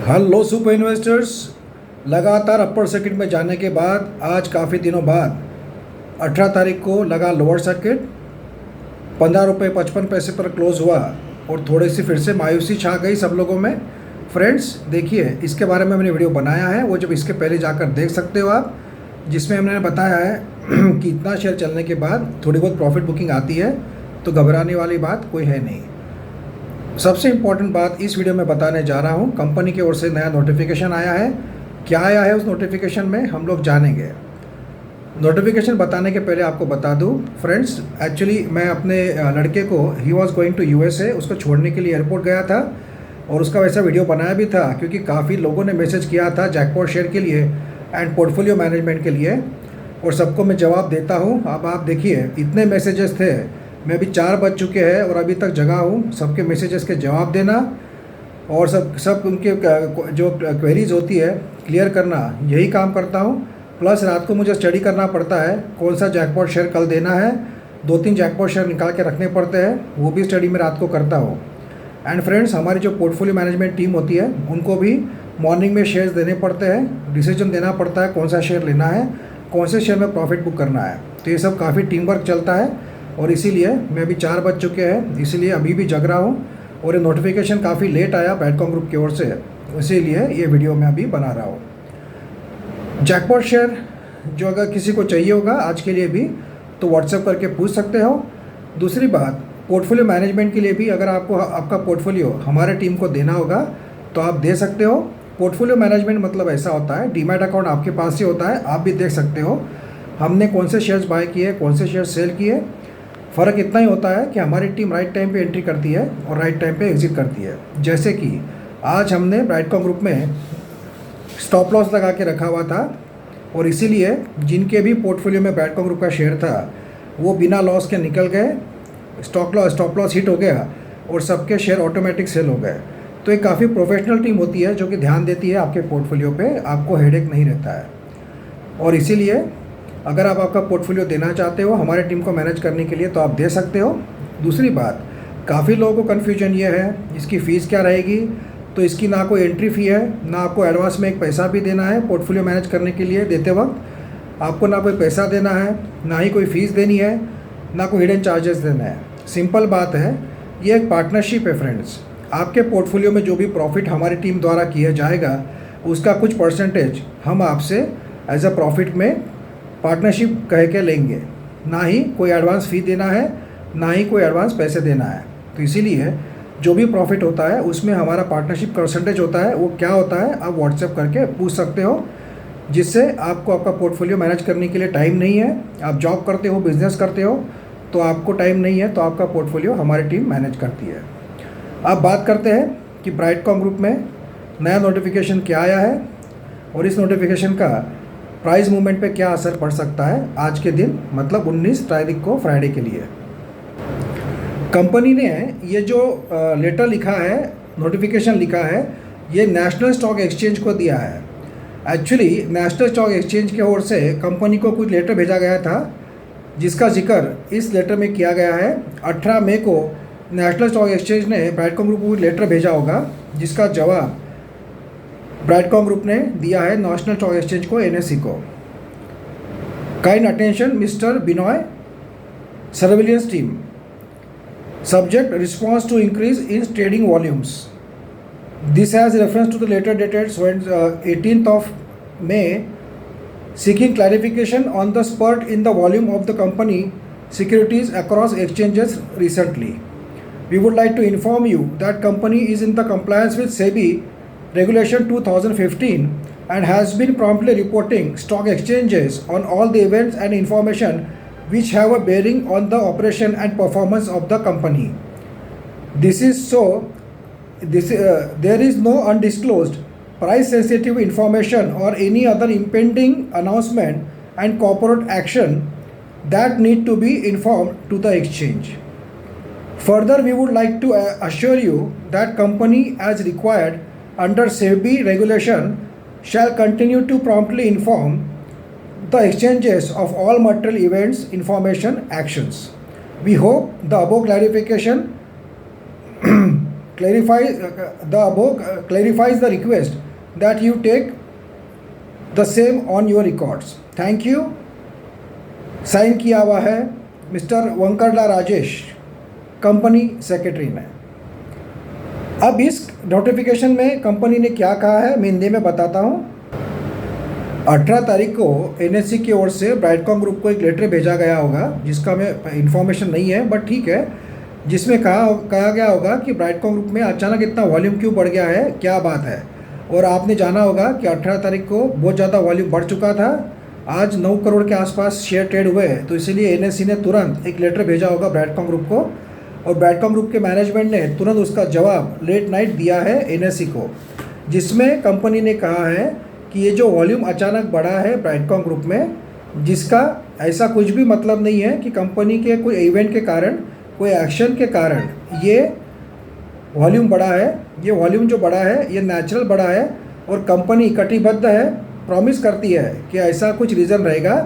Hello super investors. लगातार upper circuit में जाने के बाद आज काफ़ी दिनों बाद 18 तारीख को लगा लोअर सर्किट, 15 रुपये 55 पैसे पर क्लोज हुआ और थोड़ी सी फिर से मायूसी छा गई सब लोगों में। फ्रेंड्स देखिए, इसके बारे में मैंने वीडियो बनाया है, वो जब इसके पहले जाकर देख सकते हो आप, जिसमें हमने बताया है कि इतना शेयर चलने के बाद थोड़ी बहुत प्रॉफिट बुकिंग आती है, तो घबराने वाली बात कोई है नहीं। सबसे इम्पॉर्टेंट बात इस वीडियो में बताने जा रहा हूँ, कंपनी की ओर से नया नोटिफिकेशन आया है। क्या आया है उस नोटिफिकेशन में हम लोग जानेंगे। नोटिफिकेशन बताने के पहले आपको बता दूँ फ्रेंड्स, एक्चुअली मैं अपने लड़के को, he was going to USA, उसको छोड़ने के लिए एयरपोर्ट गया था और उसका वैसा वीडियो बनाया भी था, क्योंकि काफ़ी लोगों ने मैसेज किया था जैकपॉट शेयर के लिए एंड पोर्टफोलियो मैनेजमेंट के लिए, और सबको मैं जवाब देता हूँ। अब आप देखिए, इतने मैसेजेस थे, मैं अभी 4 बज चुके हैं और अभी तक जगा हूँ। सबके मैसेजेस के जवाब देना और सब उनके जो क्वेरीज होती है क्लियर करना, यही काम करता हूँ। प्लस रात को मुझे स्टडी करना पड़ता है, कौन सा जैकपॉट शेयर कल देना है, 2-3 जैकपॉट शेयर निकाल के रखने पड़ते हैं, वो भी स्टडी में रात को करता हूँ। एंड फ्रेंड्स, हमारी जो पोर्टफोलियो मैनेजमेंट टीम होती है, उनको भी मॉर्निंग में शेयर्स देने पड़ते हैं, डिसीजन देना पड़ता है कौन सा शेयर लेना है, कौन से शेयर में प्रॉफिट बुक करना है। तो ये सब काफ़ी टीम वर्क चलता है और इसीलिए मैं अभी 4 बज चुके हैं, इसीलिए अभी भी जग रहा हूँ। और ये नोटिफिकेशन काफ़ी लेट आया ब्राइटकॉम ग्रुप की ओर से, इसीलिए ये वीडियो मैं अभी बना रहा हूँ। जैकपॉट शेयर जो अगर किसी को चाहिए होगा आज के लिए भी, तो व्हाट्सएप करके पूछ सकते हो। दूसरी बात, पोर्टफोलियो मैनेजमेंट के लिए भी अगर आपको आपका पोर्टफोलियो हमारे टीम को देना होगा तो आप दे सकते हो। पोर्टफोलियो मैनेजमेंट मतलब ऐसा होता है, डीमैट अकाउंट आपके पास ही होता है, आप भी देख सकते हो हमने कौन से शेयर्स बाय किए, कौन से शेयर्स सेल किए। फ़र्क इतना ही होता है कि हमारी टीम राइट टाइम पे एंट्री करती है और राइट टाइम पे एग्जिट करती है। जैसे कि आज हमने ब्राइटकॉम ग्रुप में स्टॉप लॉस लगा के रखा हुआ था, और इसीलिए जिनके भी पोर्टफोलियो में ब्राइटकॉम ग्रुप का शेयर था वो बिना लॉस के निकल गए, स्टॉप लॉस हिट हो गया और सबके शेयर ऑटोमेटिक सेल हो गए। तो एक काफ़ी प्रोफेशनल टीम होती है जो कि ध्यान देती है आपके पोर्टफोलियो पे, आपको हेडेक नहीं रहता है। और इसीलिए अगर आप आपका पोर्टफोलियो देना चाहते हो हमारे टीम को मैनेज करने के लिए, तो आप दे सकते हो। दूसरी बात, काफ़ी लोगों को कन्फ्यूजन ये है इसकी फ़ीस क्या रहेगी। तो इसकी ना कोई एंट्री फ़ी है, ना आपको एडवांस में एक पैसा भी देना है पोर्टफोलियो मैनेज करने के लिए। देते वक्त आपको ना कोई पैसा देना है, ना ही कोई फ़ीस देनी है, ना कोई हिडन चार्जेस देना है। सिंपल बात है, ये एक पार्टनरशिप है फ्रेंड्स। आपके पोर्टफोलियो में जो भी प्रॉफिट हमारी टीम द्वारा किया जाएगा उसका कुछ परसेंटेज हम आपसे एज अ प्रॉफिट में पार्टनरशिप कह के लेंगे। ना ही कोई एडवांस फ़ी देना है, ना ही कोई एडवांस पैसे देना है। तो इसीलिए जो भी प्रॉफिट होता है उसमें हमारा पार्टनरशिप परसेंटेज होता है। वो क्या होता है आप व्हाट्सएप करके पूछ सकते हो, जिससे आपको आपका पोर्टफोलियो मैनेज करने के लिए टाइम नहीं है। आप जॉब करते हो, बिजनेस करते हो, तो आपको टाइम नहीं है, तो आपका पोर्टफोलियो हमारी टीम मैनेज करती है। अब बात करते हैं कि ब्राइटकॉम ग्रुप में नया नोटिफिकेशन क्या आया है और इस नोटिफिकेशन का प्राइस मूवमेंट पे क्या असर पड़ सकता है आज के दिन, मतलब 19 तारीख को फ्राइडे के लिए। कंपनी ने ये जो लेटर लिखा है, नोटिफिकेशन लिखा है, ये नेशनल स्टॉक एक्सचेंज को दिया है। एक्चुअली नेशनल स्टॉक एक्सचेंज की ओर से कंपनी को कुछ लेटर भेजा गया था, जिसका जिक्र इस लेटर में किया गया है। 18 मई को नेशनल स्टॉक एक्सचेंज ने ब्राइटकॉम ग्रुप को लेटर भेजा होगा, जिसका जवाब ब्राइटकॉम ग्रुप ने दिया है नेशनल स्टॉक एक्सचेंज को, NSE को। Kind attention Mister Binoy surveillance team, subject response to increase in trading volumes. This has reference to the letter dated 18th May seeking clarification on the spurt in the volume of the company securities across exchanges recently. We would like to inform you that company is in the compliance with SEBI Regulation 2015 and has been promptly reporting stock exchanges on all the events and information which have a bearing on the operation and performance of the company. This is so, there is no undisclosed price sensitive information or any other impending announcement and corporate action that need to be informed to the exchange. Further, we would like to assure you that company as required under SEBI regulation shall continue to promptly inform the exchanges of all material events, information, actions. We hope the above clarification the above clarifies the request that you take the same on your records. Thank you. साइन किया हुआ है Mister Vankarla Rajesh, company secretary ने। अब इस notification में company ने क्या कहा है मैं हिंदी में बताता हूँ। 18 तारीख को एनएससी की ओर से ब्राइटकॉम ग्रुप को एक लेटर भेजा गया होगा, जिसका मैं इन्फॉर्मेशन नहीं है बट ठीक है, जिसमें कहा गया होगा कि ब्राइटकॉम ग्रुप में अचानक इतना वॉल्यूम क्यों बढ़ गया है, क्या बात है। और आपने जाना होगा कि 18 तारीख को बहुत ज़्यादा वॉल्यूम बढ़ चुका था, आज 9 करोड़ के आसपास शेयर ट्रेड हुए, तो इसीलिए एनएससी ने तुरंत एक लेटर भेजा होगा ब्राइटकॉम ग्रुप को, और ब्राइटकॉम ग्रुप के मैनेजमेंट ने तुरंत उसका जवाब लेट नाइट दिया है एनएससी को, जिसमें कंपनी ने कहा है कि ये जो वॉल्यूम अचानक बढ़ा है ब्राइटकॉम ग्रुप में, जिसका ऐसा कुछ भी मतलब नहीं है कि कंपनी के कोई इवेंट के कारण, कोई एक्शन के कारण ये वॉल्यूम बढ़ा है। ये वॉल्यूम जो बढ़ा है ये नेचुरल बढ़ा है, और कंपनी कटिबद्ध है, प्रॉमिस करती है कि ऐसा कुछ रीज़न रहेगा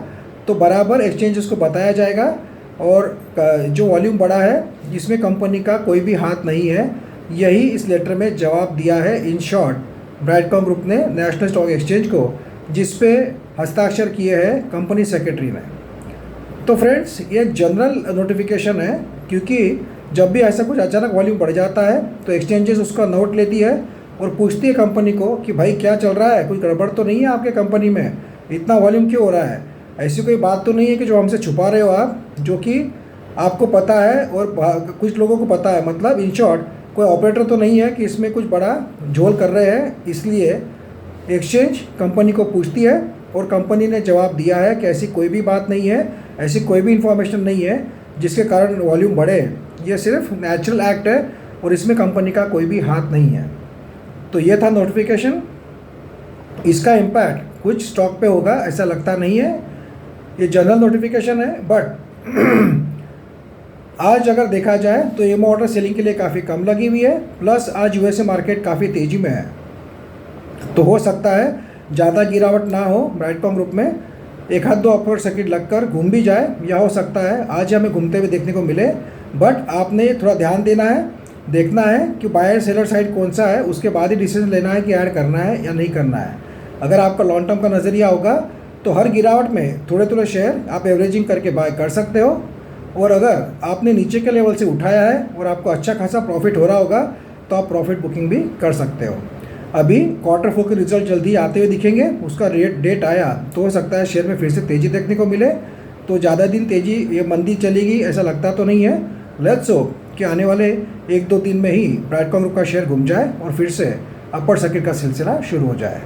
तो बराबर एक्सचेंजेस को बताया जाएगा। और जो वॉल्यूम बढ़ा है जिसमें कंपनी का कोई भी हाथ नहीं है, यही इस लेटर में जवाब दिया है इन शॉर्ट ब्राइटकॉम ग्रुप ने नेशनल स्टॉक एक्सचेंज को, जिस पे हस्ताक्षर किए हैं कंपनी सेक्रेटरी ने। तो फ्रेंड्स ये जनरल नोटिफिकेशन है, क्योंकि जब भी ऐसा कुछ अचानक वॉल्यूम बढ़ जाता है तो एक्सचेंजेस उसका नोट लेती है और पूछती है कंपनी को कि भाई क्या चल रहा है, कोई गड़बड़ तो नहीं है आपके कंपनी में, इतना वॉल्यूम क्यों हो रहा है, ऐसी कोई बात तो नहीं है कि जो हमसे छुपा रहे हो आप, जो कि आपको पता है और कुछ लोगों को पता है। मतलब इन शॉर्ट कोई ऑपरेटर तो नहीं है कि इसमें कुछ बड़ा झोल कर रहे हैं। इसलिए एक्सचेंज कंपनी को पूछती है और कंपनी ने जवाब दिया है कि ऐसी कोई भी बात नहीं है, ऐसी कोई भी इन्फॉर्मेशन नहीं है जिसके कारण वॉल्यूम बढ़े, ये सिर्फ नेचुरल एक्ट है और इसमें कंपनी का कोई भी हाथ नहीं है। तो ये था नोटिफिकेशन, इसका इम्पैक्ट कुछ स्टॉक पे होगा ऐसा लगता नहीं है, ये जनरल नोटिफिकेशन है। बट आज अगर देखा जाए तो एमओ ऑर्डर सेलिंग के लिए काफ़ी कम लगी हुई है, प्लस आज यूएसए मार्केट काफ़ी तेज़ी में है, तो हो सकता है ज़्यादा गिरावट ना हो ब्राइटकॉम ग्रुप में, एक हाथ दो अपवर्ड सर्किट लगकर घूम भी जाए, या हो सकता है आज हमें घूमते हुए देखने को मिले। बट आपने थोड़ा ध्यान देना है, देखना है कि बायर सेलर साइड कौन सा है, उसके बाद ही डिसीजन लेना है कि ऐड करना है या नहीं करना है। अगर आपका लॉन्ग टर्म का नज़रिया होगा तो हर गिरावट में थोड़े थोड़े शेयर आप एवरेजिंग करके बाय कर सकते हो, और अगर आपने नीचे के लेवल से उठाया है और आपको अच्छा खासा प्रॉफिट हो रहा होगा तो आप प्रॉफिट बुकिंग भी कर सकते हो। अभी क्वार्टर 4 के रिजल्ट जल्दी आते हुए दिखेंगे, उसका डेट आया तो हो सकता है शेयर में फिर से तेज़ी देखने को मिले, तो ज़्यादा दिन तेज़ी ये मंदी चलेगी ऐसा लगता तो नहीं है। लेट्स होप कि आने वाले 1-2 दिन में ही ब्राइटकॉम ग्रुप का शेयर घूम जाए और फिर से अपर सर्किट का सिलसिला शुरू हो जाए।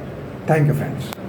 Thank you friends.